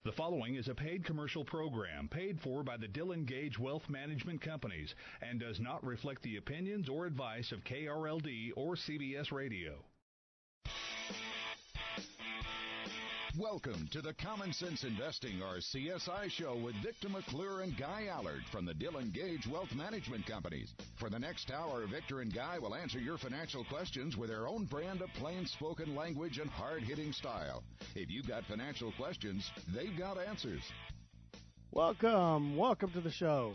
The following is a paid commercial program paid for by the Dillon Gage Wealth Management Companies and does not reflect the opinions or advice of KRLD or CBS Radio. Welcome to the Common Sense Investing, or CSI show, with Victor McClure and Guy Allard from the Dillon Gage Wealth Management Companies. For the next hour, Victor and Guy will answer your financial questions with their own brand of plain-spoken language and hard-hitting style. If you've got financial questions, they've got answers. Welcome to the show.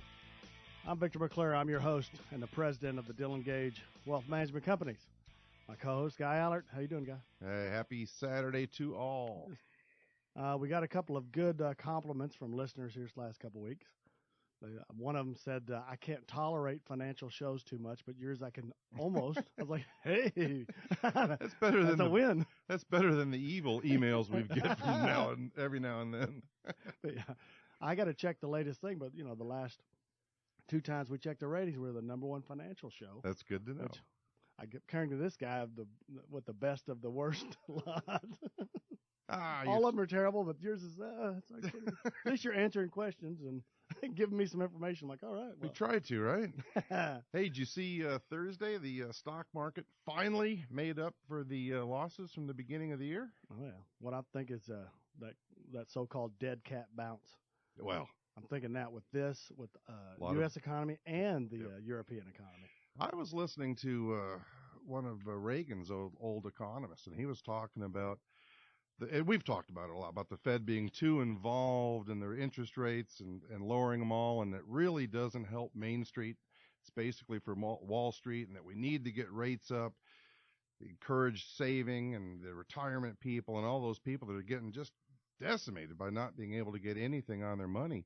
I'm Victor McClure. I'm your host and the president of the Dillon Gage Wealth Management Companies. My co-host, Guy Allard. How you doing, Guy? Hey, happy Saturday to all. We got a couple of good compliments from listeners here this last couple of weeks. One of them said, I can't tolerate financial shows too much, but yours I can almost. I was like, hey, that's better than a win. That's better than the evil emails we get from every now and then. Yeah, I got to check the latest thing, but the last 2 times we checked the ratings, we're the number 1 financial show. That's good to know. I get carrying to this guy with the best of the worst lot. All of them are terrible, but yours is it's like, at least you're answering questions and giving me some information. I'm like, all right. Well. We tried to, right? Hey, did you see Thursday the stock market finally made up for the losses from the beginning of the year? Oh, yeah. What I think is that so-called dead cat bounce. Well, I'm thinking that with the U.S. economy and the European economy. I was listening to one of Reagan's old economists, and he was talking about and we've talked about it a lot, about the Fed being too involved in their interest rates and lowering them all, and that really doesn't help Main Street. It's basically for Wall Street, and that we need to get rates up, encourage saving, and the retirement people and all those people that are getting just decimated by not being able to get anything on their money.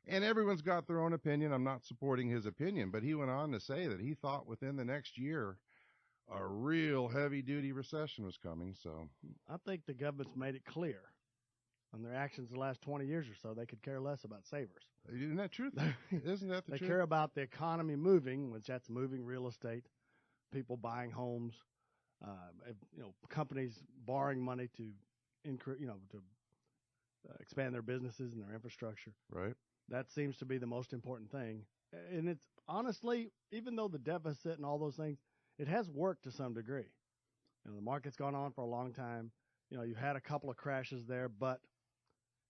And everyone's got their own opinion. I'm not supporting his opinion, but he went on to say that he thought within the next year a real heavy-duty recession was coming. So I think the government's made it clear on their actions the last 20 years or so they could care less about savers. Isn't that true? Isn't that the truth? They care about the economy moving, which that's moving real estate, people buying homes, companies borrowing money to expand their businesses and their infrastructure. Right. That seems to be the most important thing. And it's honestly, even though the deficit and all those things, it has worked to some degree. The market's gone on for a long time. You've had a couple of crashes there, but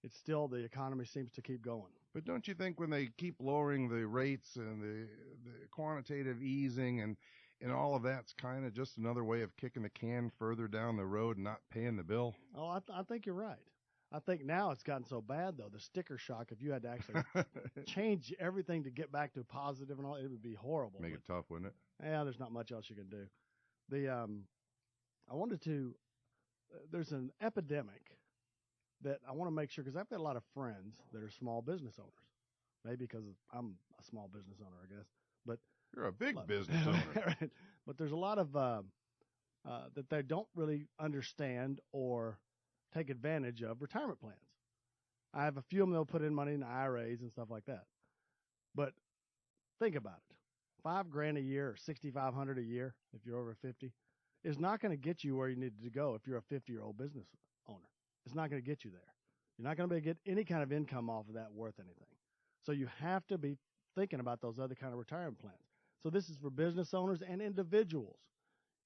it's still, the economy seems to keep going. But don't you think when they keep lowering the rates and the quantitative easing and all of that's kind of just another way of kicking the can further down the road and not paying the bill? Oh, I think you're right. I think now it's gotten so bad, though, the sticker shock, if you had to actually change everything to get back to positive and all, it would be horrible. Make it tough, wouldn't it? Yeah, there's not much else you can do. There's an epidemic that I want to make sure, because I've got a lot of friends that are small business owners. Maybe because I'm a small business owner, I guess. But you're a big business owner. Right? But there's a lot of that they don't really understand or take advantage of retirement plans. I have a few of them that'll put in money in IRAs and stuff like that. But think about it. $5,000 a year or $6,500 a year, if you're over 50, is not going to get you where you need to go if you're a 50-year-old business owner. It's not going to get you there. You're not going to be able to get any kind of income off of that worth anything. So you have to be thinking about those other kind of retirement plans. So this is for business owners and individuals.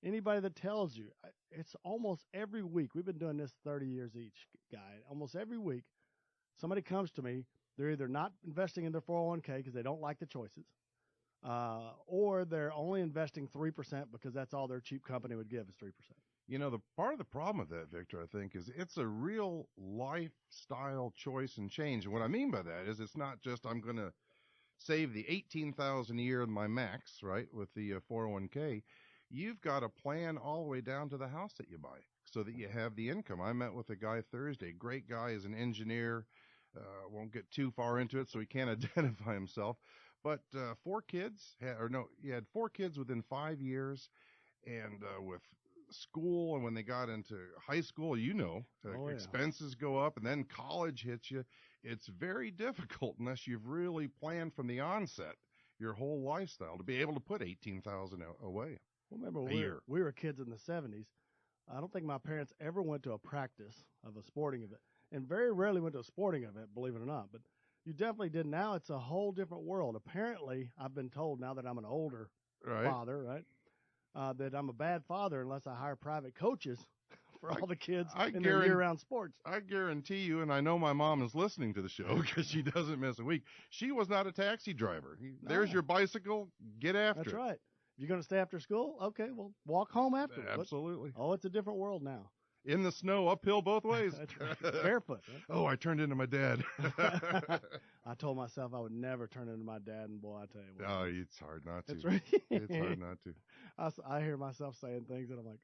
Anybody that tells you, it's almost every week. We've been doing this 30 years each, Guy. Almost every week, somebody comes to me. They're either not investing in their 401k because they don't like the choices, or they're only investing 3% because that's all their cheap company would give is 3%. The part of the problem with that, Victor, I think, is it's a real lifestyle choice and change. And what I mean by that is it's not just I'm going to save the $18,000 a year in my max, right, with the 401k. You've got to plan all the way down to the house that you buy so that you have the income. I met with a guy Thursday, great guy, is an engineer, won't get too far into it so he can't identify himself, but 4 kids, he had 4 kids within 5 years, and with school and when they got into high school, expenses go up, and then college hits you. It's very difficult unless you've really planned from the onset your whole lifestyle to be able to put $18,000 away. Well, remember, we were kids in the 70s. I don't think my parents ever went to a practice of a sporting event. and very rarely went to a sporting event, believe it or not. But you definitely did. Now it's a whole different world. Apparently, I've been told now that I'm an older Right. father, right, that I'm a bad father unless I hire private coaches for all the kids in their year-round sports. I guarantee you, and I know my mom is listening to the show because she doesn't miss a week. She was not a taxi driver. There's your bicycle. Get after That's it. right. You're going to stay after school? Okay, well, walk home afterwards. Absolutely. Oh, it's a different world now. In the snow, uphill both ways. That's right. Barefoot. Right? Oh, I turned into my dad. I told myself I would never turn into my dad, and boy, I tell you what. Oh, it's hard not to. That's right. It's hard not to. I hear myself saying things that I'm like,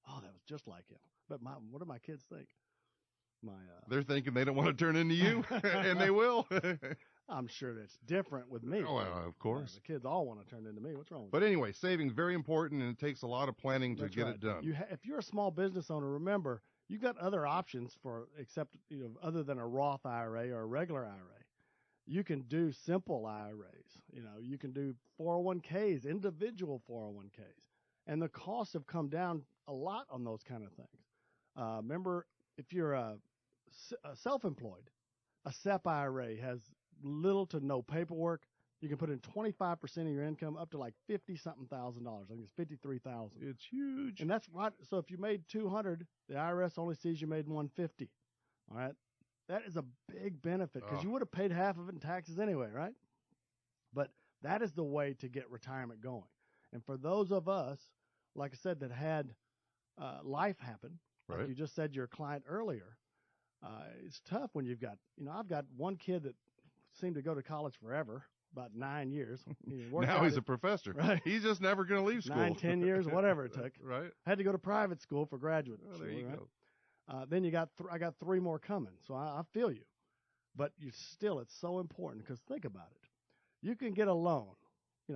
oh, that was just like him. But what do my kids think? They're thinking they don't want to turn into you, and they will. I'm sure that's different with me. Oh, well, of course. The kids all want to turn into me. What's wrong with But anyway, saving's very important, and it takes a lot of planning to get it done. If you're a small business owner, remember, you've got other options other than a Roth IRA or a regular IRA. You can do simple IRAs. You can do 401ks, individual 401ks. And the costs have come down a lot on those kind of things. Remember, if you're a self-employed, a SEP IRA has little to no paperwork. You can put in 25% of your income up to like $50-something thousand. I think it's $53,000. It's huge. And that's right. So if you made $200, the IRS only sees you made $150. All right. That is a big benefit because you would have paid half of it in taxes anyway, right? But that is the way to get retirement going. And for those of us, like I said, that had life happen, right. Like you just said your client earlier, it's tough when you've got, I've got one kid that seemed to go to college forever, about 9 years. Now he's a professor. Right. He's just never going to leave school. 9, 10 years, whatever it took. Right. Had to go to private school for graduate Oh, school. there you right? go. Then I got 3 more coming. So I feel you. But it's so important because think about it. You can get a loan.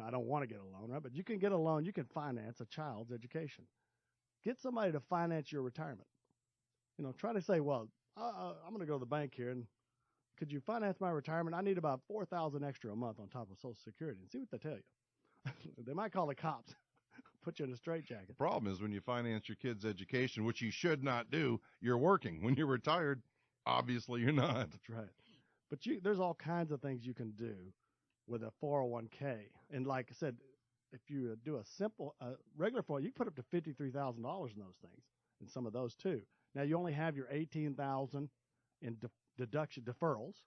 I don't want to get a loan, right? But you can get a loan. You can finance a child's education. Get somebody to finance your retirement. Try to say, well, I'm going to go to the bank here and could you finance my retirement? I need about $4,000 extra a month on top of Social Security, and see what they tell you. They might call the cops, put you in a straitjacket. The problem is when you finance your kid's education, which you should not do, you're working. When you're retired, obviously you're not. That's right. But there's all kinds of things you can do with a 401k. And like I said, if you do a simple, regular 401k, you can put up to $53,000 in those things, and some of those too. Now you only have your $18,000 in deduction deferrals,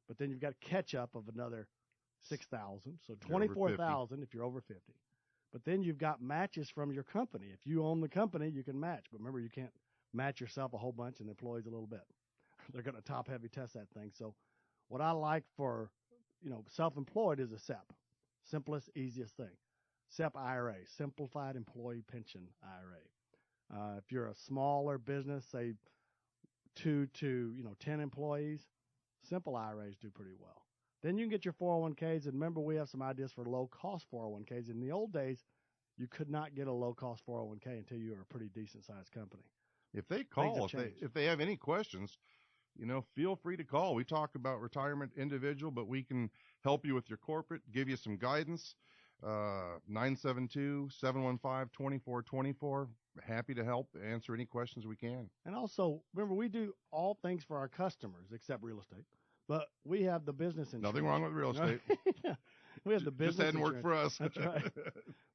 but then you've got catch up of another $6,000, so $24,000 if you're over 50. But then you've got matches from your company. If you own the company, you can match. But remember, you can't match yourself a whole bunch and the employees a little bit. They're going to top heavy test that thing. So what I like for self-employed is a SEP, simplest, easiest thing. SEP IRA, Simplified Employee Pension IRA. If you're a smaller business, say 2 to 10 employees, simple IRAs do pretty well. Then you can get your 401ks, and remember we have some ideas for low-cost 401ks. In the old days, you could not get a low-cost 401k until you were a pretty decent-sized company. If they call, if they have any questions, feel free to call. We talk about retirement individual, but we can help you with your corporate, give you some guidance. 972-715-2424. Happy to help answer any questions we can. And also, remember, we do all things for our customers except real estate. But we have the business insurance. Nothing wrong with real estate. Yeah. We have the business Just hadn't worked for us. That's right.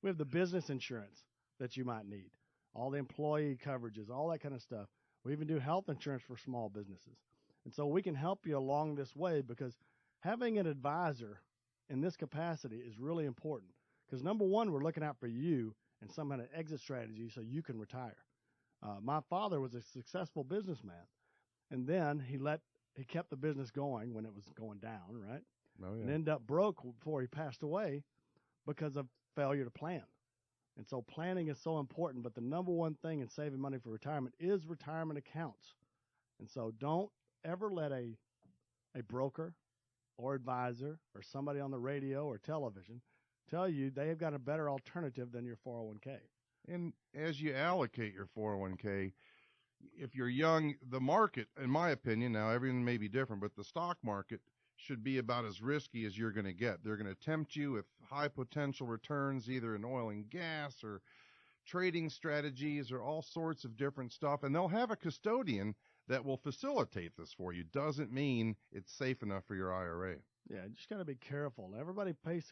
We have the business insurance that you might need. All the employee coverages, all that kind of stuff. We even do health insurance for small businesses. And so we can help you along this way because having an advisor in this capacity is really important. Because number one, we're looking out for you and some kind of exit strategy so you can retire. My father was a successful businessman, and then he kept the business going when it was going down, right? Oh, yeah. And ended up broke before he passed away because of failure to plan. And so planning is so important, but the number one thing in saving money for retirement is retirement accounts. And so don't ever let a broker or advisor or somebody on the radio or television tell you they have got a better alternative than your 401k. And as you allocate your 401k, if you're young, the market, in my opinion, now everything may be different, but the stock market should be about as risky as you're going to get. They're going to tempt you with high potential returns, either in oil and gas or trading strategies or all sorts of different stuff. And they'll have a custodian that will facilitate this for you. Doesn't mean it's safe enough for your IRA. Yeah, you just got to be careful. Everybody kind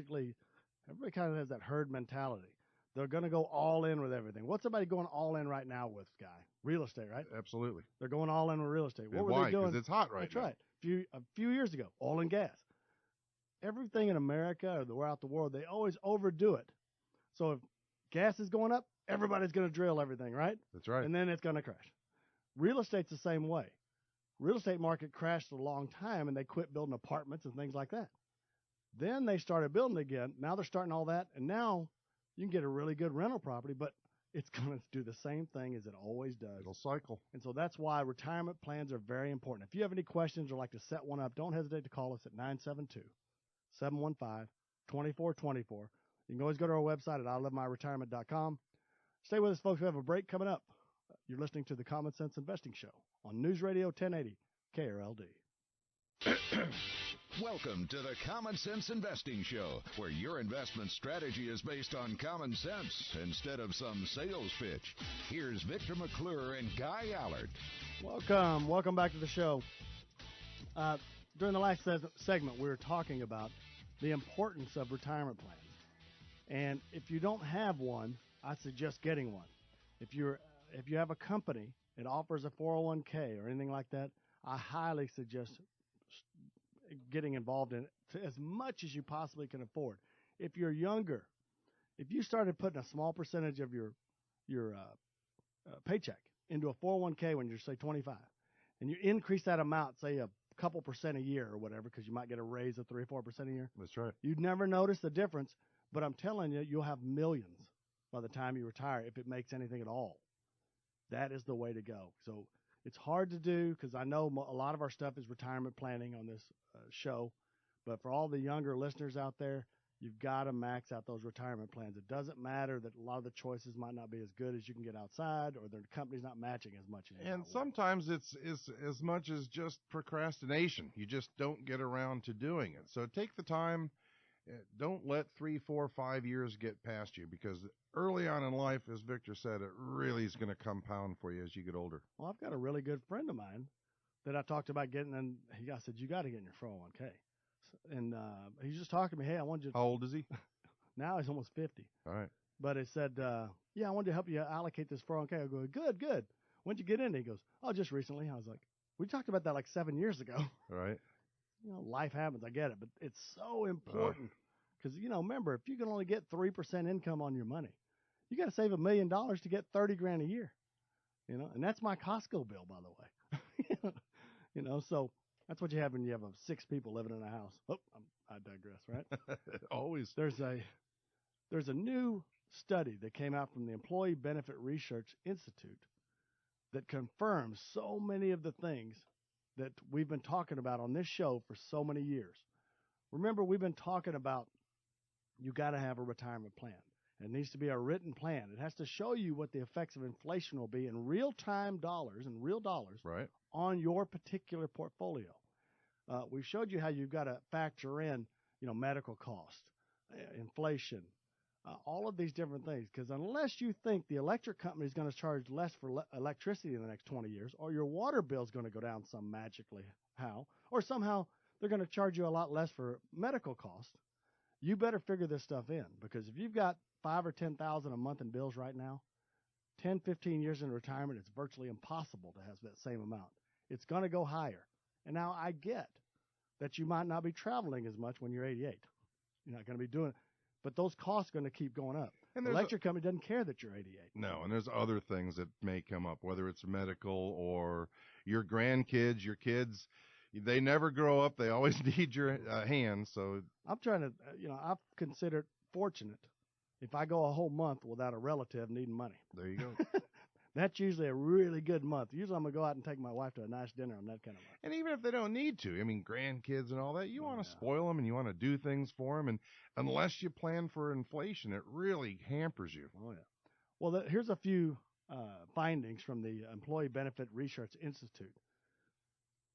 of has that herd mentality. They're going to go all in with everything. What's somebody going all in right now with, Guy? Real estate, right? Absolutely. They're going all in with real estate. What were Why? they doing? Because it's hot right That's now. right. A few years ago, oil and gas. Everything in America or throughout the world, they always overdo it. So if gas is going up, everybody's going to drill everything, right? That's right. And then it's going to crash. Real estate's the same way. Real estate market crashed a long time, and they quit building apartments and things like that. Then they started building again. Now they're starting all that, and now you can get a really good rental property, but it's going to do the same thing as it always does. It'll cycle. And so that's why retirement plans are very important. If you have any questions or like to set one up, don't hesitate to call us at 972-715-2424. You can always go to our website at ilovemyretirement.com. Stay with us, folks. We have a break coming up. You're listening to the Common Sense Investing Show on News Radio 1080 KRLD. Welcome to the Common Sense Investing Show, where your investment strategy is based on common sense instead of some sales pitch. Here's Victor McClure and Guy Allard. Welcome back to the show. During the last segment, we were talking about the importance of retirement plans. And if you don't have one, I suggest getting one. If you have a company that offers a 401k or anything like that, I highly suggest getting involved in it as much as you possibly can afford. If you're younger, if you started putting a small percentage of your paycheck into a 401k when you're, say, 25, and you increase that amount, say a couple percent a year or whatever, because you might get a raise of 3 or 4% a year. That's right. You'd never notice the difference, but I'm telling you, you'll have millions by the time you retire if it makes anything at all. That is the way to go. So it's hard to do because I know a lot of our stuff is retirement planning on this show, but for all the younger listeners out there, you've got to max out those retirement plans. It doesn't matter that a lot of the choices might not be as good as you can get outside, or the company's not matching as much as you. And sometimes it's as much as just procrastination. You just don't get around to doing it. So take the time. Don't let 3, 4, 5 years get past you, because early on in life, as Victor said, it really is going to compound for you as you get older. Well, I've got a really good friend of mine that I talked about getting, and I said, you got to get in your 401k. And he's just talking to me, hey, I wanted you to. How old is he? Now he's almost 50. All right. But he said, yeah, I wanted to help you allocate this 401k. I go, good. When'd you get in? He goes, oh, just recently. I was like, we talked about that like 7 years ago. All right. Life happens. I get it. But it's so important because, remember, if you can only get 3% income on your money, you got to save $1 million to get $30,000 a year, and that's my Costco bill, by the way. So that's what you have when you have 6 people living in a house. Oh, I digress, right? Always. There's a new study that came out from the Employee Benefit Research Institute that confirms so many of the things that we've been talking about on this show for so many years. Remember, we've been talking about you got to have a retirement plan. It needs to be a written plan. It has to show you what the effects of inflation will be in real-time dollars and real dollars right on your particular portfolio. We showed you how you've got to factor in, medical costs, inflation, all of these different things. Because unless you think the electric company is going to charge less for electricity in the next 20 years, or your water bill is going to go down some magically how, or somehow they're going to charge you a lot less for medical costs, you better figure this stuff in. Because if you've got $5,000 or $10,000 a month in bills right now, 10, 15 years in retirement, it's virtually impossible to have that same amount. It's going to go higher. And now I get that you might not be traveling as much when you're 88. You're not going to be doing it. But those costs are going to keep going up. And the electric company doesn't care that you're 88. No, and there's other things that may come up, whether it's medical or your grandkids, your kids. They never grow up. They always need your hand. So I'm trying to, I've considered fortunate if I go a whole month without a relative needing money. There you go. That's usually a really good month. Usually I'm going to go out and take my wife to a nice dinner on that kind of month. And even if they don't need to, grandkids and all that, you want to spoil them and you want to do things for them. And unless you plan for inflation, it really hampers you. Oh, yeah. Well, here's a few findings from the Employee Benefit Research Institute.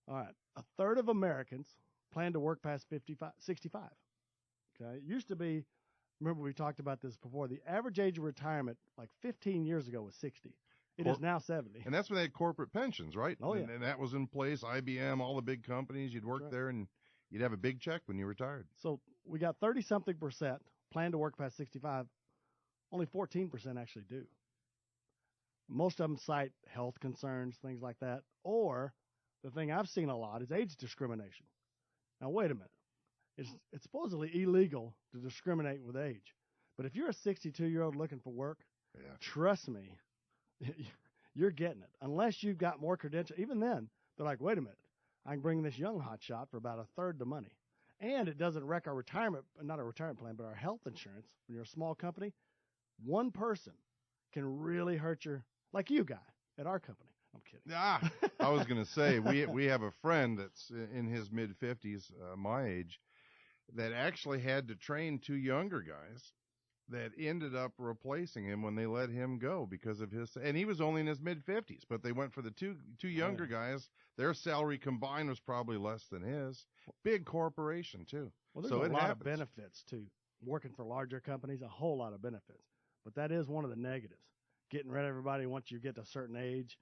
All right. A third of Americans plan to work past 65. Okay. It used to be, remember we talked about this before, the average age of retirement like 15 years ago was 60. It is now 70. And that's when they had corporate pensions, right? Oh, yeah. And that was in place. IBM, all the big companies, you'd work That's right. there and you'd have a big check when you retired. So we got 30-something% plan to work past 65. Only 14% actually do. Most of them cite health concerns, things like that. Or the thing I've seen a lot is age discrimination. Now, wait a minute. It's supposedly illegal to discriminate with age. But if you're a 62-year-old looking for work, Yeah. trust me, you're getting it. Unless you've got more credentials. Even then, they're like, wait a minute. I can bring this young hot shot for about a third the money. And it doesn't wreck our retirement, not our retirement plan, but our health insurance. When you're a small company, one person can really hurt your, like you guy at our company. I'm kidding. Ah, I was going to say, we have a friend that's in his mid-50s, my age, that actually had to train 2 younger guys that ended up replacing him when they let him go because of his, and he was only in his mid-50s, but they went for the two younger guys. Their salary combined was probably less than his. Big corporation, too. Well, there's So a it lot happens. of benefits to working for larger companies, a whole lot of benefits. But that is one of the negatives. Getting rid of everybody once you get to a certain age,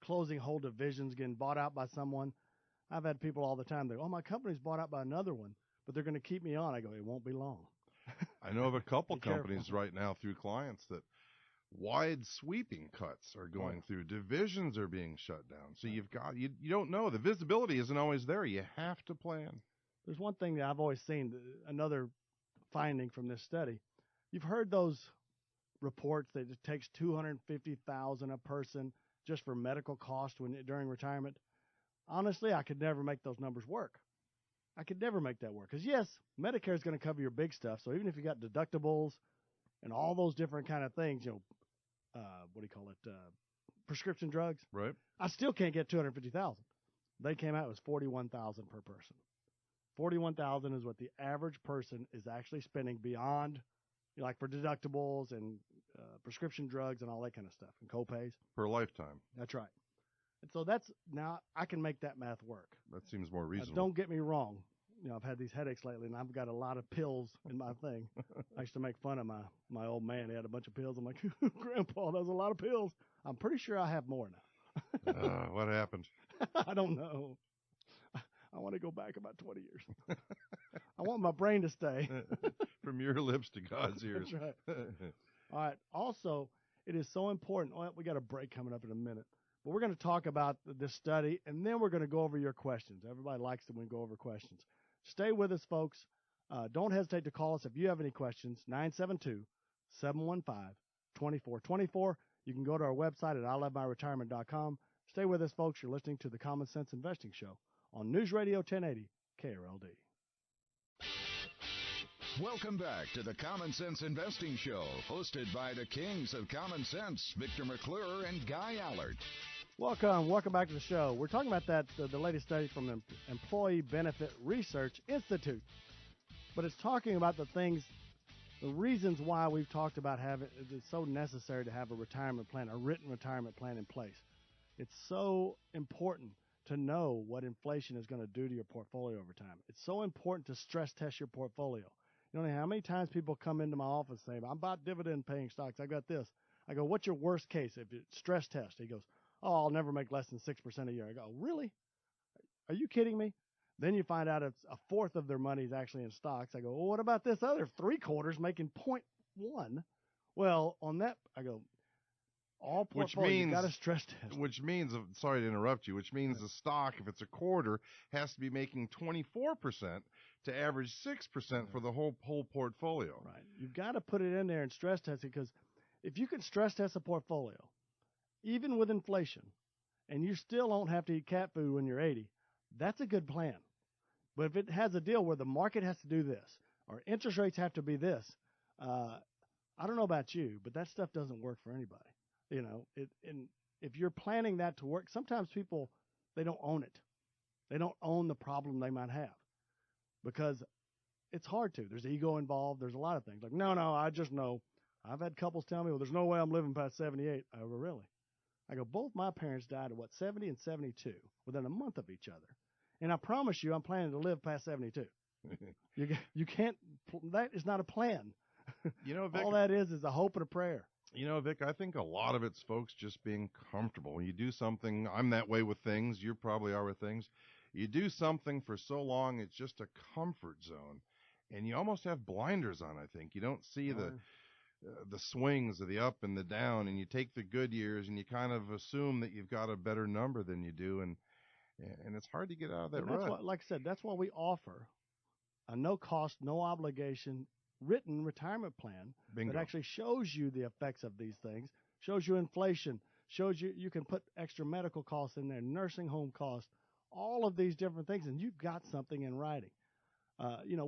closing whole divisions, getting bought out by someone. I've had people all the time, they go, oh, my company's bought out by another one, but they're going to keep me on. I go, it won't be long. I know of a couple Be careful. companies right now through clients that wide sweeping cuts are going through. Divisions are being shut down. So you don't know. The visibility isn't always there. You have to plan. There's one thing that I've always seen, another finding from this study. You've heard those reports that it takes $250,000 a person just for medical costs during retirement. Honestly, I could never make those numbers work. I could never make that work. Because, yes, Medicare is going to cover your big stuff. So even if you got deductibles and all those different kind of things, prescription drugs, Right. I still can't get $250,000. They came out, it was $41,000 per person. $41,000 is what the average person is actually spending beyond, like for deductibles and prescription drugs and all that kind of stuff and copays. Per lifetime. That's right. And so now I can make that math work. That seems more reasonable. Don't get me wrong. I've had these headaches lately, and I've got a lot of pills in my thing. I used to make fun of my old man. He had a bunch of pills. I'm like, Grandpa, that's a lot of pills. I'm pretty sure I have more now. What happened? I don't know. I want to go back about 20 years. I want my brain to stay. From your lips to God's ears. That's right. All right. Also, it is so important. Well, we got a break coming up in a minute. But we're going to talk about this study, and then we're going to go over your questions. Everybody likes it when we go over questions. Stay with us, folks. Don't hesitate to call us if you have any questions, 972-715-2424. You can go to our website at ilovemyretirement.com. Stay with us, folks. You're listening to the Common Sense Investing Show on News Radio 1080 KRLD. Welcome back to the Common Sense Investing Show, hosted by the kings of common sense, Victor McClure and Guy Allard. Welcome back to the show. We're talking about the latest study from the Employee Benefit Research Institute, but it's talking about the reasons why we've talked about it's so necessary to have a retirement plan, a written retirement plan in place. It's so important to know what inflation is going to do to your portfolio over time. It's so important to stress test your portfolio. You know how many times people come into my office saying, I'm about dividend-paying stocks. I've got this. I go, what's your worst case? If it's stress test, he goes, oh, I'll never make less than 6% a year. I go, really? Are you kidding me? Then you find out it's a fourth of their money is actually in stocks. I go, well, what about this other 3/4 making 0.1? Well, on that, I go, all portfolio, you got to stress test. Which means, sorry to interrupt you, which means the stock, if it's a quarter, has to be making 24% to average 6% for the whole portfolio. Right. You've got to put it in there and stress test it, because if you can stress test a portfolio, even with inflation, and you still don't have to eat cat food when you're 80, that's a good plan. But if it has a deal where the market has to do this, or interest rates have to be this, I don't know about you, but that stuff doesn't work for anybody. And if you're planning that to work, sometimes people, they don't own it. They don't own the problem they might have, because it's hard to. There's ego involved. There's a lot of things. Like, no, I just know. I've had couples tell me, well, there's no way I'm living past 78. I go, really? I go, both my parents died at 70 and 72 within a month of each other. And I promise you, I'm planning to live past 72. You can't, that is not a plan. Vic, all that is a hope and a prayer. You know, Vic, I think a lot of it's folks just being comfortable. When you do something, I'm that way with things, you probably are with things. You do something for so long, it's just a comfort zone. And you almost have blinders on, I think. You don't see the swings of the up and the down, and you take the good years and you kind of assume that you've got a better number than you do, and it's hard to get out of that And that's rut. why, like I said, that's why we offer a no cost, no obligation written retirement plan Bingo. that actually shows you the effects of these things, shows you inflation, shows you can put extra medical costs in there, nursing home costs, all of these different things, and you've got something in writing.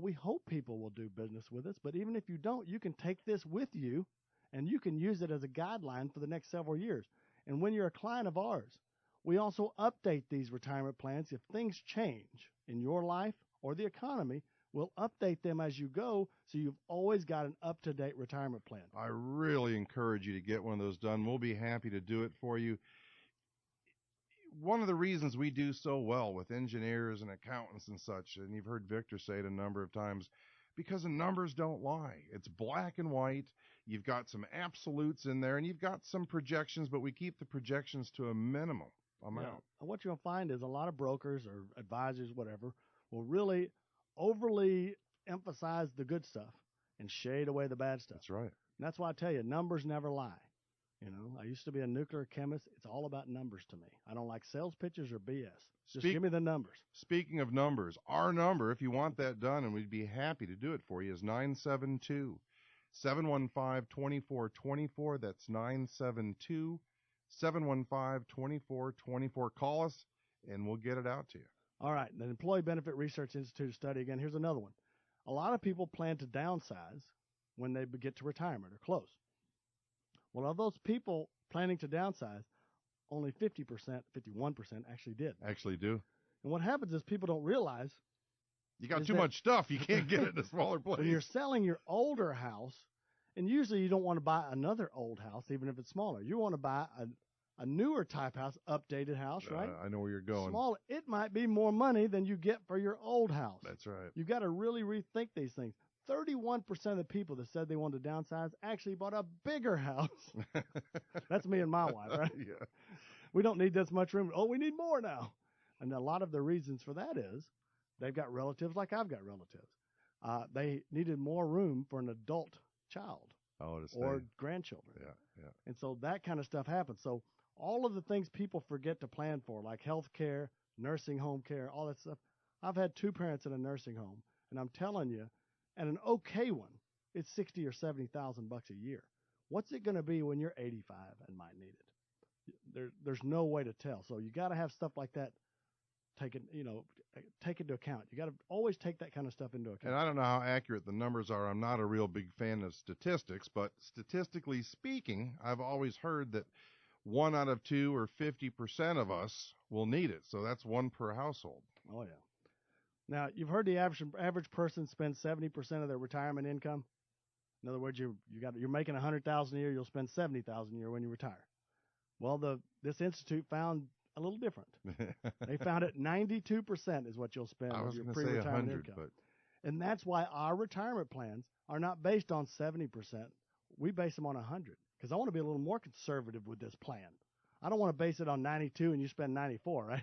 We hope people will do business with us, but even if you don't, you can take this with you and you can use it as a guideline for the next several years. And when you're a client of ours, we also update these retirement plans. If things change in your life or the economy, we'll update them as you go, so you've always got an up-to-date retirement plan. I really encourage you to get one of those done. We'll be happy to do it for you. One of the reasons we do so well with engineers and accountants and such, and you've heard Victor say it a number of times, because the numbers don't lie. It's black and white. You've got some absolutes in there, and you've got some projections, but we keep the projections to a minimum amount. Yeah. And what you'll find is a lot of brokers or advisors, whatever, will really overly emphasize the good stuff and shade away the bad stuff. That's right. And that's why I tell you, numbers never lie. I used to be a nuclear chemist. It's all about numbers to me. I don't like sales pitches or BS. Just give me the numbers. Speaking of numbers, our number, if you want that done, and we'd be happy to do it for you, is 972-715-2424. That's 972-715-2424. Call us, and we'll get it out to you. All right. The Employee Benefit Research Institute study, again, here's another one. A lot of people plan to downsize when they get to retirement or close. Well, of those people planning to downsize, only 50%, 51% actually did. Actually do. And what happens is people don't realize you got too much stuff. You can't get it in a smaller place. When you're selling your older house, and usually you don't want to buy another old house, even if it's smaller. You want to buy a newer type house, updated house, right? I know where you're going. Smaller. It might be more money than you get for your old house. That's right. You got to really rethink these things. 31% of the people that said they wanted to downsize actually bought a bigger house. That's me and my wife, right? Yeah. We don't need this much room. Oh, we need more now. And a lot of the reasons for that is they've got relatives like I've got relatives. They needed more room for an adult child or grandchildren. Yeah. And so that kind of stuff happens. So all of the things people forget to plan for, like health care, nursing home care, all that stuff. I've had two parents in a nursing home, and I'm telling you, and an okay one, it's $60,000 or $70,000 a year. What's it going to be when you're 85 and might need it? There's no way to tell. So you got to have stuff like that take into account. You got to always take that kind of stuff into account. And I don't know how accurate the numbers are. I'm not a real big fan of statistics, but statistically speaking, I've always heard that 1 out of 2 or 50% of us will need it. So that's one per household. Oh yeah. Now, you've heard the average person spend 70% of their retirement income. In other words, you're making $100,000 a year, you'll spend $70,000 a year when you retire. Well, this institute found a little different. They found it 92% is what you'll spend of your pre-retirement income. But... And that's why our retirement plans are not based on 70%. We base them on 100 because I want to be a little more conservative with this plan. I don't want to base it on 92 and you spend 94, right?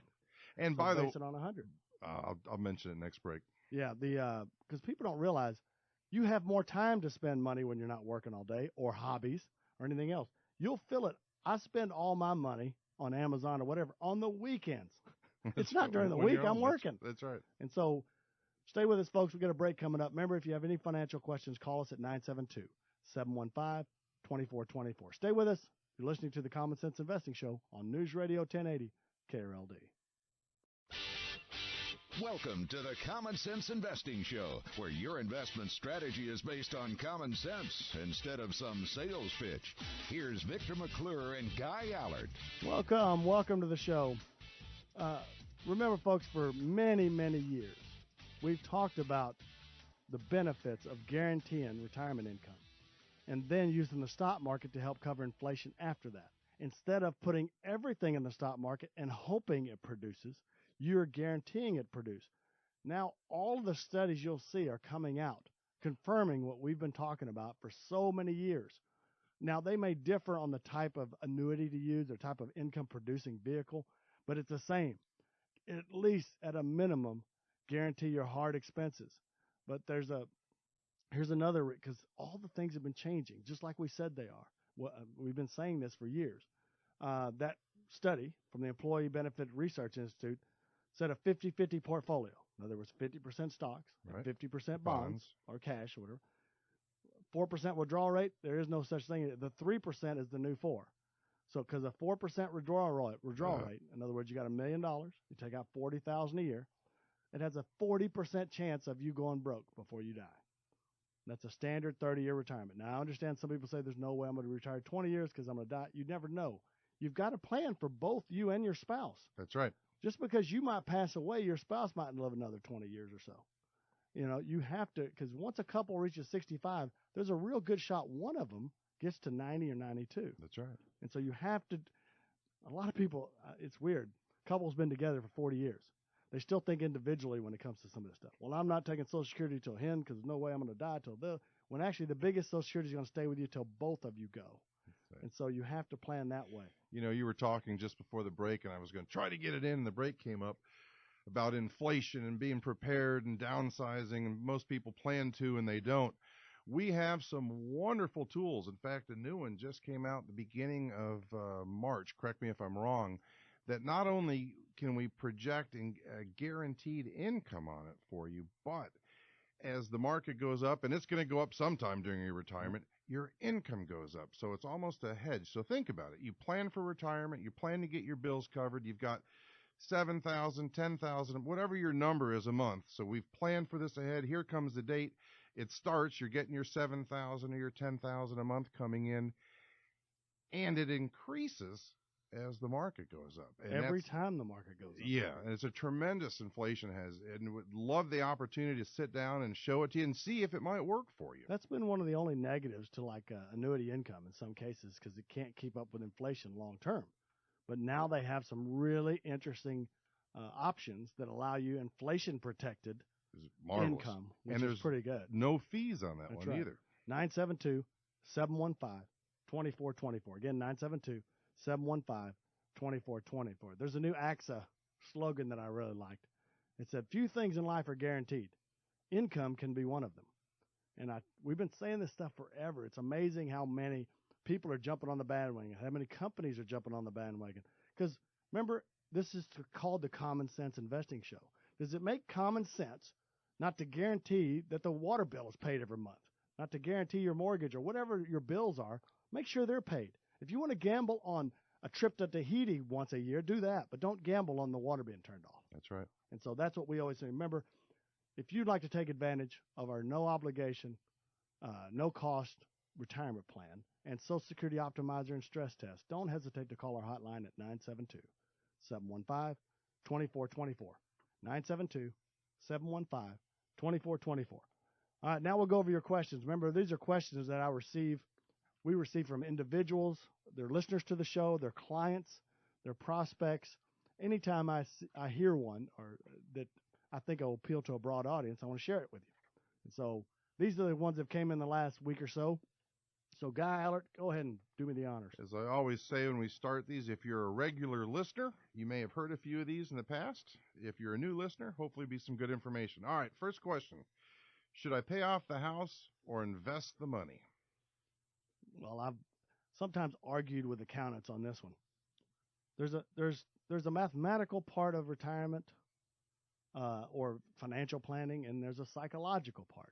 And so base it on 100. I'll mention it next break. Yeah, because people don't realize you have more time to spend money when you're not working all day or hobbies or anything else. You'll feel it. I spend all my money on Amazon or whatever on the weekends. It's not during the week. I'm working. That's right. And so stay with us, folks. We've got a break coming up. Remember, if you have any financial questions, call us at 972-715-2424. Stay with us. You're listening to the Common Sense Investing Show on News Radio 1080 KRLD. Welcome to the Common Sense Investing Show, where your investment strategy is based on common sense instead of some sales pitch. Here's Victor McClure and Guy Allard. Welcome to the show. Remember, folks, for many, many years, we've talked about the benefits of guaranteeing retirement income and then using the stock market to help cover inflation after that. Instead of putting everything in the stock market and hoping it produces, you're guaranteeing it produce. Now, all of the studies you'll see are coming out, confirming what we've been talking about for so many years. Now, they may differ on the type of annuity to use or type of income-producing vehicle, but it's the same. At least at a minimum, guarantee your hard expenses. But here's another, because all the things have been changing, just like we said they are. We've been saying this for years. That study from the Employee Benefit Research Institute said a 50-50 portfolio. In other words, 50% stocks, Right. 50% bonds or cash or whatever. 4% withdrawal rate, there is no such thing. The 3% is the new 4. So because a 4% withdrawal rate, in other words, you got $1 million, you take out $40,000 a year, it has a 40% chance of you going broke before you die. That's a standard 30-year retirement. Now, I understand some people say there's no way I'm going to retire 20 years because I'm going to die. You never know. You've got to plan for both you and your spouse. That's right. Just because you might pass away, your spouse might live another 20 years or so. You know, you have to, because once a couple reaches 65, there's a real good shot one of them gets to 90 or 92. That's right. And so you have to, a lot of people, it's weird. Couples been together for 40 years. They still think individually when it comes to some of this stuff. Well, I'm not taking Social Security till hen because there's no way I'm going to die till then. When actually the biggest Social Security is going to stay with you till both of you go. Right. And so you have to plan that way. You know, you were talking just before the break, and I was going to try to get it in, and the break came up about inflation and being prepared and downsizing, and most people plan to and they don't. We have some wonderful tools. In fact, a new one just came out at the beginning of March, correct me if I'm wrong, that not only can we project a guaranteed income on it for you, but as the market goes up, and it's going to go up sometime during your retirement, your income goes up. So it's almost a hedge. So think about it. You plan for retirement. You plan to get your bills covered. You've got $7,000, $10,000, whatever your number is a month. So we've planned for this ahead. Here comes the date. It starts. You're getting your $7,000 or your $10,000 a month coming in, and it increases as the market goes up. And Every time the market goes up. Yeah, and it's a tremendous inflation and would love the opportunity to sit down and show it to you and see if it might work for you. That's been one of the only negatives to like annuity income in some cases because it can't keep up with inflation long term. But now they have some really interesting options that allow you inflation protected income, which is pretty good. No fees on that That's one right. either. 972-715-2424. Again, 972-715-2424. There's a new AXA slogan that I really liked. It said, few things in life are guaranteed. Income can be one of them. And we've been saying this stuff forever. It's amazing how many people are jumping on the bandwagon, how many companies are jumping on the bandwagon. Because remember, this is called the Common Sense Investing Show. Does it make common sense not to guarantee that the water bill is paid every month, not to guarantee your mortgage or whatever your bills are? Make sure they're paid. If you want to gamble on a trip to Tahiti once a year, do that, but don't gamble on the water being turned off. That's right. And so that's what we always say. Remember, if you'd like to take advantage of our no obligation, no cost retirement plan and Social Security Optimizer and stress test, don't hesitate to call our hotline at 972-715-2424. 972-715-2424. All right, now we'll go over your questions. Remember, these are questions that we receive from individuals, their listeners to the show, their clients, their prospects. Anytime I hear one or that I think will appeal to a broad audience, I want to share it with you. And so these are the ones that came in the last week or so. So, Guy Allert, go ahead and do me the honors. As I always say when we start these, if you're a regular listener, you may have heard a few of these in the past. If you're a new listener, hopefully be some good information. All right, first question. Should I pay off the house or invest the money? Well, I've sometimes argued with accountants on this one. There's a mathematical part of retirement or financial planning, and there's a psychological part.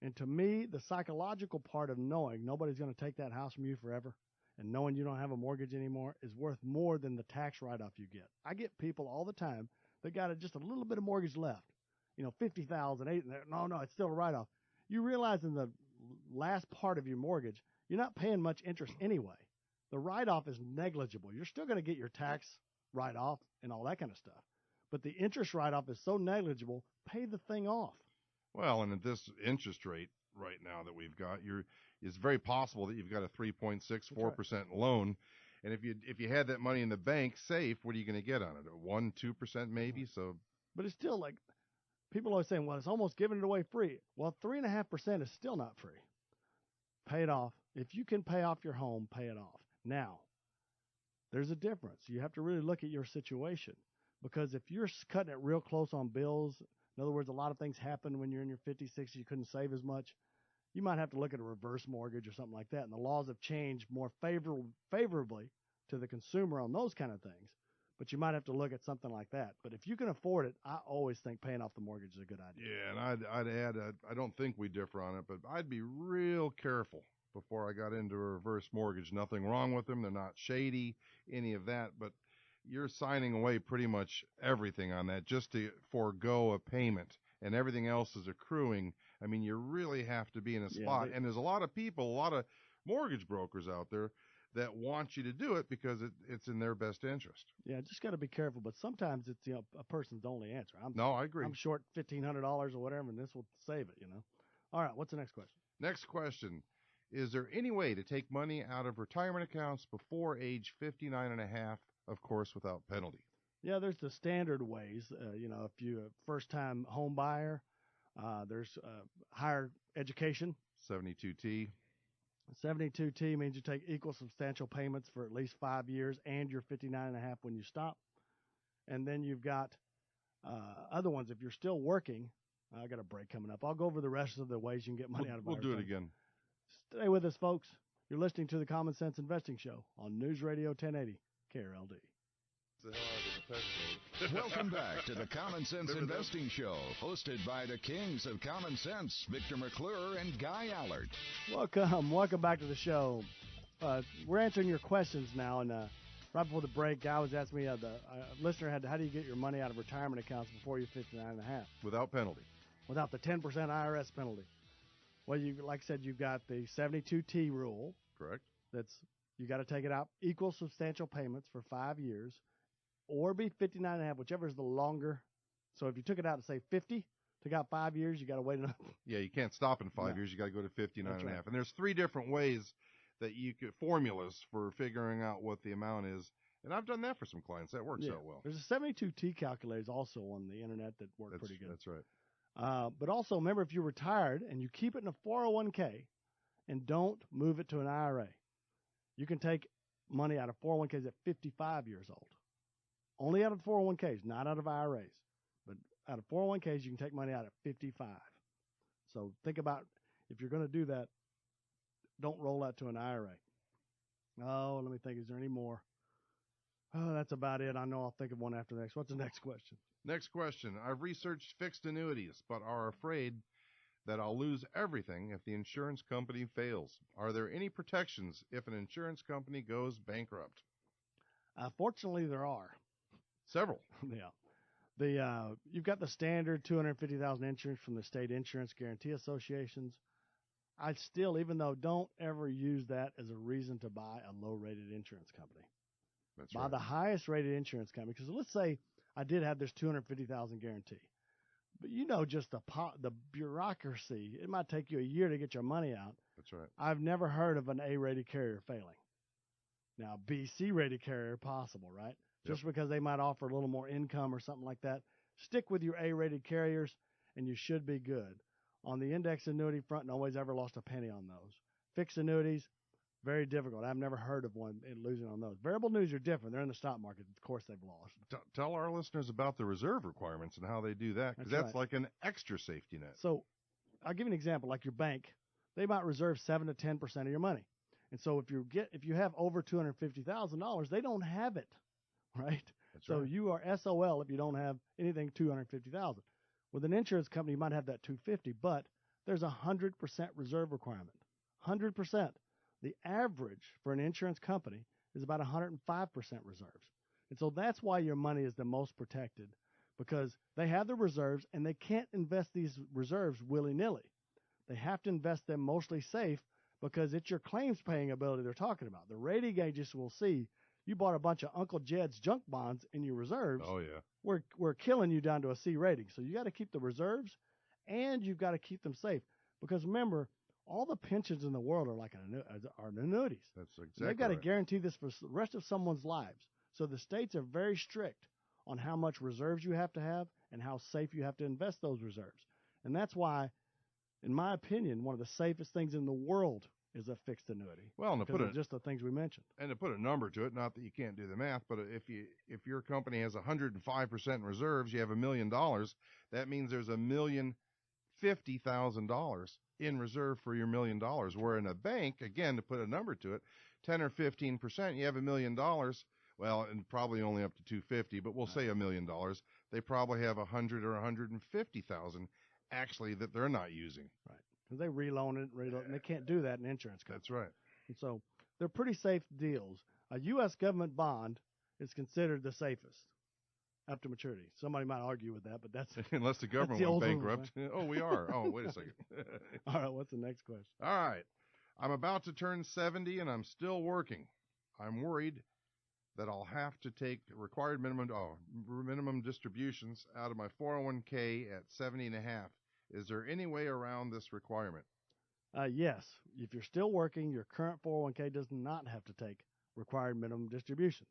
And to me, the psychological part of knowing nobody's going to take that house from you forever and knowing you don't have a mortgage anymore is worth more than the tax write-off you get. I get people all the time that got just a little bit of mortgage left, $50,000, $8,000. No, it's still a write-off. You realize in the last part of your mortgage, you're not paying much interest anyway. The write-off is negligible. You're still going to get your tax write-off and all that kind of stuff. But the interest write-off is so negligible, pay the thing off. Well, and at this interest rate right now that we've got, it's very possible that you've got a 3.64% loan. And if you had that money in the bank safe, what are you going to get on it? 1-2% maybe? So, but it's still like people are always saying, well, it's almost giving it away free. Well, 3.5% is still not free. Pay it off If you can pay off your home, pay it off. Now, there's a difference. You have to really look at your situation, because if you're cutting it real close on bills, in other words, a lot of things happen when you're in your 50s, 60s, you couldn't save as much, you might have to look at a reverse mortgage or something like that. And the laws have changed more favorably to the consumer on those kind of things. But you might have to look at something like that. But if you can afford it, I always think paying off the mortgage is a good idea. Yeah, and I'd add, I don't think we differ on it, but I'd be real careful before I got into a reverse mortgage. Nothing wrong with them. They're not shady, any of that. But you're signing away pretty much everything on that just to forego a payment, and everything else is accruing. I mean, you really have to be in a spot. And there's a lot of people, a lot of mortgage brokers out there that want you to do it because it's in their best interest. Yeah, just got to be careful. But sometimes it's a person's only answer. No, I agree. I'm short $1,500 or whatever, and this will save it. All right, what's the next question? Next question: is there any way to take money out of retirement accounts before age 59 and a half? Of course, without penalty. Yeah, there's the standard ways. If you're a first-time home buyer, there's higher education. 72T. 72T means you take equal substantial payments for at least 5 years, and you're 59 and a half when you stop. And then you've got other ones. If you're still working, I got a break coming up. I'll go over the rest of the ways you can get money out of it. We'll do it again. Stay with us, folks. You're listening to the Common Sense Investing Show on News Radio 1080 KRLD. Welcome back to the Common Sense Investing Show, hosted by the kings of common sense, Victor McClure and Guy Allard. Welcome back to the show. We're answering your questions now, and right before the break, Guy was asking me, the listener had, how do you get your money out of retirement accounts before you're 59 and a half? Without penalty. Without the 10% IRS penalty. Well, like I said, you've got the 72T rule. Correct. You got to take it out, equal substantial payments for 5 years, or be 59 and a half, whichever is the longer. So if you took it out to say 50, took out 5 years, you got to wait another. Yeah, you can't stop in 5 years. You got to go to 59 and a half. And there's 3 different ways that you could, formulas for figuring out what the amount is. And I've done that for some clients. That works out well. There's a 72T calculators also on the internet that work pretty good. That's right. But also remember, if you're retired and you keep it in a 401k and don't move it to an IRA, you can take money out of 401ks at 55 years old. Only out of 401ks, not out of IRAs. But out of 401ks, you can take money out at 55. So think about, if you're going to do that, don't roll that to an IRA. Oh, let me think. Is there any more? Oh, that's about it. I know I'll think of one after the next. What's the next question? Next question. I've researched fixed annuities, but are afraid that I'll lose everything if the insurance company fails. Are there any protections if an insurance company goes bankrupt? Fortunately, there are. Several. Yeah. You've got the standard $250,000 insurance from the state insurance guarantee associations. I still, even though, don't ever use that as a reason to buy a low-rated insurance company. That's buy right. the highest rated insurance company, because let's say I did have this $250,000 guarantee, but just the bureaucracy, it might take you a year to get your money out. That's right. I've never heard of an A-rated carrier failing. Now, B-C-rated carrier, possible, right? Yep. Just because they might offer a little more income or something like that. Stick with your A-rated carriers, and you should be good. On the index annuity front, nobody's ever lost a penny on those. Fixed annuities, very difficult. I've never heard of one losing on those. Variable annuities are different. They're in the stock market. Of course, they've lost. Tell our listeners about the reserve requirements and how they do that, because that's like an extra safety net. So I'll give you an example. Like your bank, they might reserve 7 to 10% of your money. And so if you have over $250,000, they don't have it, right? That's so right. you are SOL if you don't have anything $250,000. With an insurance company, you might have that $250,000, but there's a 100% reserve requirement. 100%. The average for an insurance company is about 105% reserves. And so that's why your money is the most protected, because they have the reserves and they can't invest these reserves willy-nilly. They have to invest them mostly safe, because it's your claims paying ability they're talking about. The rating agents will see you bought a bunch of Uncle Jed's junk bonds in your reserves. Oh, yeah. We're killing you down to a C rating. So you got to keep the reserves, and you've got to keep them safe. Because remember, all the pensions in the world are annuities. That's exactly They've got to right. guarantee this for the rest of someone's lives. So the states are very strict on how much reserves you have to have and how safe you have to invest those reserves. And that's why, in my opinion, one of the safest things in the world is a fixed annuity. Well, and to because put of just the things we mentioned. and to put a number to it, not that you can't do the math, but if your company has 105% in reserves, you have $1 million. That means there's $1,050,000 in reserve for your $1 million. Where in a bank, again, to put a number to it, 10 or 15%, you have $1 million. Well, and probably only up to 250, but we'll say $1 million. They probably have 100 or 150,000 actually that they're not using. Right. Because they reloan it, and they can't do that in insurance companies. That's right. And so they're pretty safe deals. A U.S. government bond is considered the safest after maturity. Somebody might argue with that, but that's unless the government the went old bankrupt. rules, Oh, we are. Oh, wait a second. All right, what's the next question? All right. I'm about to turn 70 and I'm still working. I'm worried that I'll have to take required minimum distributions out of my 401k at 70 and a half. Is there any way around this requirement? Yes. If you're still working, your current 401k does not have to take required minimum distributions.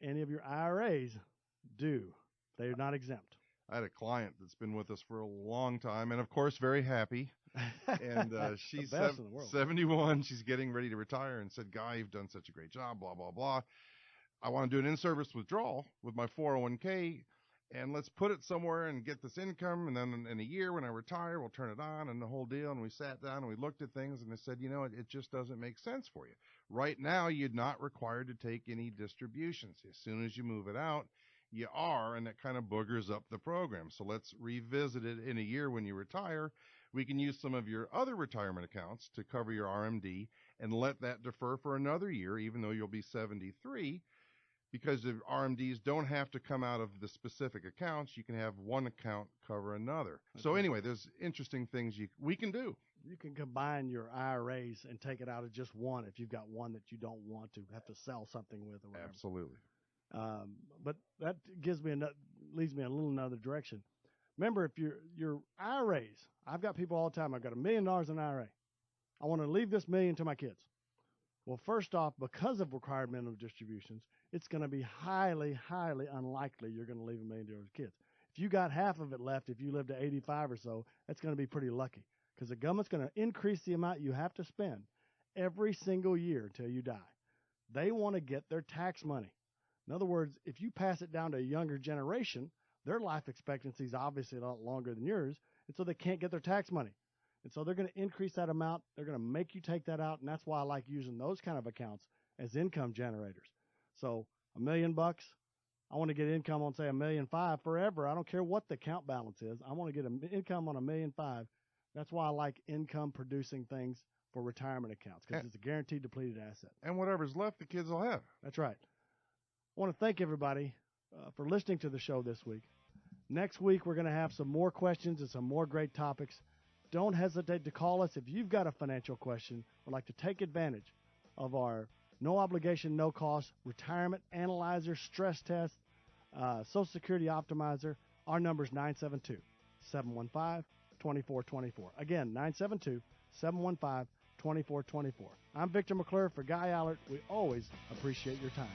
Any of your IRAs do. They're not exempt. I had a client that's been with us for a long time and, of course, very happy. And she's 71. She's getting ready to retire and said, Guy, you've done such a great job, blah, blah, blah. I want to do an in-service withdrawal with my 401k, and let's put it somewhere and get this income. And then in a year when I retire, we'll turn it on and the whole deal. And we sat down and we looked at things and I said, it just doesn't make sense for you. Right now, you're not required to take any distributions. As soon as you move it out, you are, and that kind of boogers up the program. So let's revisit it in a year when you retire. We can use some of your other retirement accounts to cover your RMD and let that defer for another year, even though you'll be 73, because the RMDs don't have to come out of the specific accounts. You can have one account cover another. Okay. So anyway, there's interesting things we can do. You can combine your IRAs and take it out of just one if you've got one that you don't want to have to sell something with or whatever. Absolutely. But that leads me a little another direction. Remember, if your IRAs, I've got people all the time, I've got $1 million in IRA. I want to leave this $1 million to my kids. Well, first off, because of required minimum distributions, it's going to be highly, highly unlikely you're going to leave $1 million to your kids. If you got half of it left, if you live to 85 or so, that's going to be pretty lucky because the government's going to increase the amount you have to spend every single year until you die. They want to get their tax money. In other words, if you pass it down to a younger generation, their life expectancy is obviously a lot longer than yours, and so they can't get their tax money. And so they're going to increase that amount. They're going to make you take that out, and that's why I like using those kind of accounts as income generators. So $1 million, I want to get income on, say, $1.5 million forever. I don't care what the account balance is. I want to get an income on $1.5 million. That's why I like income-producing things for retirement accounts, because it's a guaranteed depleted asset. And whatever's left, the kids will have. That's right. I want to thank everybody for listening to the show this week. Next week, we're going to have some more questions and some more great topics. Don't hesitate to call us if you've got a financial question or like to take advantage of our no obligation, no cost retirement analyzer, stress test, Social Security optimizer. Our number is 972-715-2424. Again, 972-715-2424. I'm Victor McClure for Guy Allard. We always appreciate your time.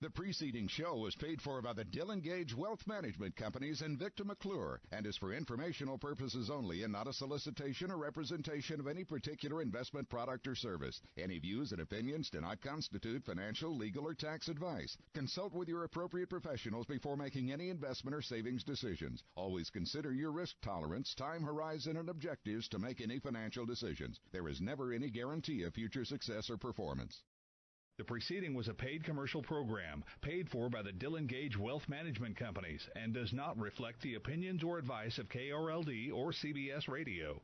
The preceding show was paid for by the Dillon Gage Wealth Management Companies and Victor McClure and is for informational purposes only and not a solicitation or representation of any particular investment product or service. Any views and opinions do not constitute financial, legal, or tax advice. Consult with your appropriate professionals before making any investment or savings decisions. Always consider your risk tolerance, time horizon, and objectives to make any financial decisions. There is never any guarantee of future success or performance. The preceding was a paid commercial program paid for by the Dillon Gage Wealth Management Companies and does not reflect the opinions or advice of KRLD or CBS Radio.